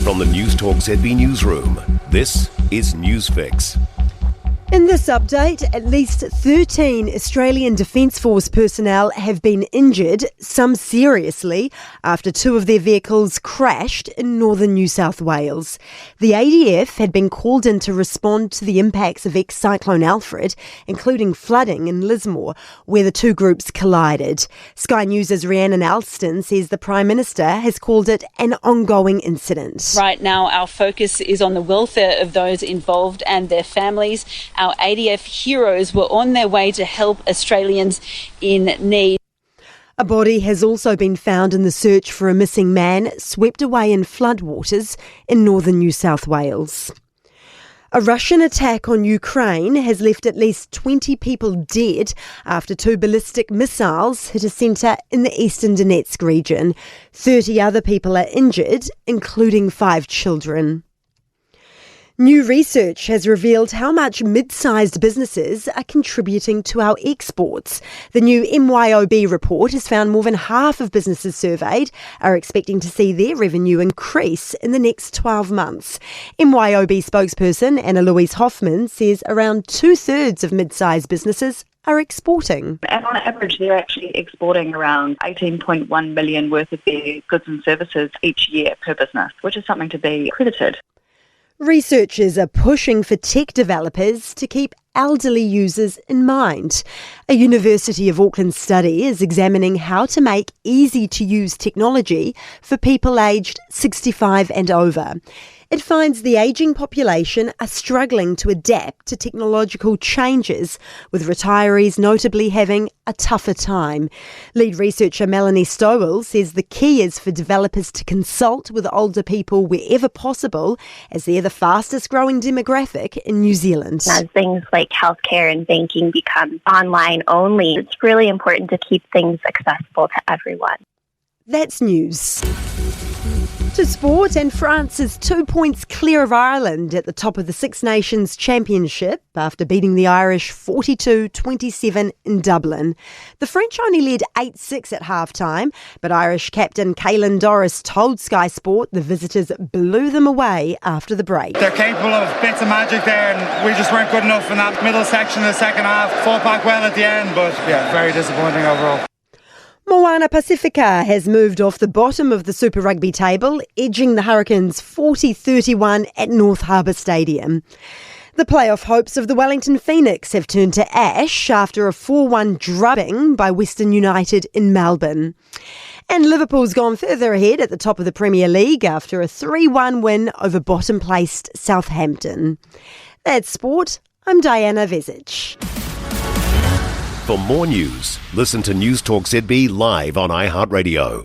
From the Newstalk ZB newsroom, this is Newsfix. In this update, at least 13 Australian Defence Force personnel have been injured, some seriously, after two of their vehicles crashed in northern New South Wales. The ADF had been called in to respond to the impacts of ex-cyclone Alfred, including flooding in Lismore, where the two groups collided. Sky News' Rhiannon Alston says the Prime Minister has called it an ongoing incident. Right now, our focus is on the welfare of those involved and their families. Our ADF heroes were on their way to help Australians in need. A body has also been found in the search for a missing man swept away in floodwaters in northern New South Wales. A Russian attack on Ukraine has left at least 20 people dead after two ballistic missiles hit a centre in the eastern Donetsk region. 30 other people are injured, including 5 children. New research has revealed how much mid-sized businesses are contributing to our exports. The new MYOB report has found more than half of businesses surveyed are expecting to see their revenue increase in the next 12 months. MYOB spokesperson Anna Louise Hoffman says around 2/3 of mid-sized businesses are exporting. And on average, they're actually exporting around 18.1 million worth of their goods and services each year per business, which is something to be credited. Researchers are pushing for tech developers to keep elderly users in mind. A University of Auckland study is examining how to make easy-to-use technology for people aged 65 and over. It finds the ageing population are struggling to adapt to technological changes, with retirees notably having a tougher time. Lead researcher Melanie Stowell says the key is for developers to consult with older people wherever possible, as they're the fastest growing demographic in New Zealand. As things like healthcare and banking become online only, it's really important to keep things accessible to everyone. That's news. To sport, and France is 2 points clear of Ireland at the top of the Six Nations Championship after beating the Irish 42-27 in Dublin. The French only led 8-6 at half-time, but Irish captain Caelan Doris told Sky Sport the visitors blew them away after the break. They're capable of bits of magic there, and we just weren't good enough in that middle section of the second half. Fought back well at the end, but yeah, very disappointing overall. Moana Pacifica has moved off the bottom of the Super Rugby table, edging the Hurricanes 40-31 at North Harbour Stadium. The playoff hopes of the Wellington Phoenix have turned to ash after a 4-1 drubbing by Western United in Melbourne. And Liverpool's gone further ahead at the top of the Premier League after a 3-1 win over bottom-placed Southampton. That's sport. I'm Diana Vezic. For more news, listen to Newstalk ZB live on iHeartRadio.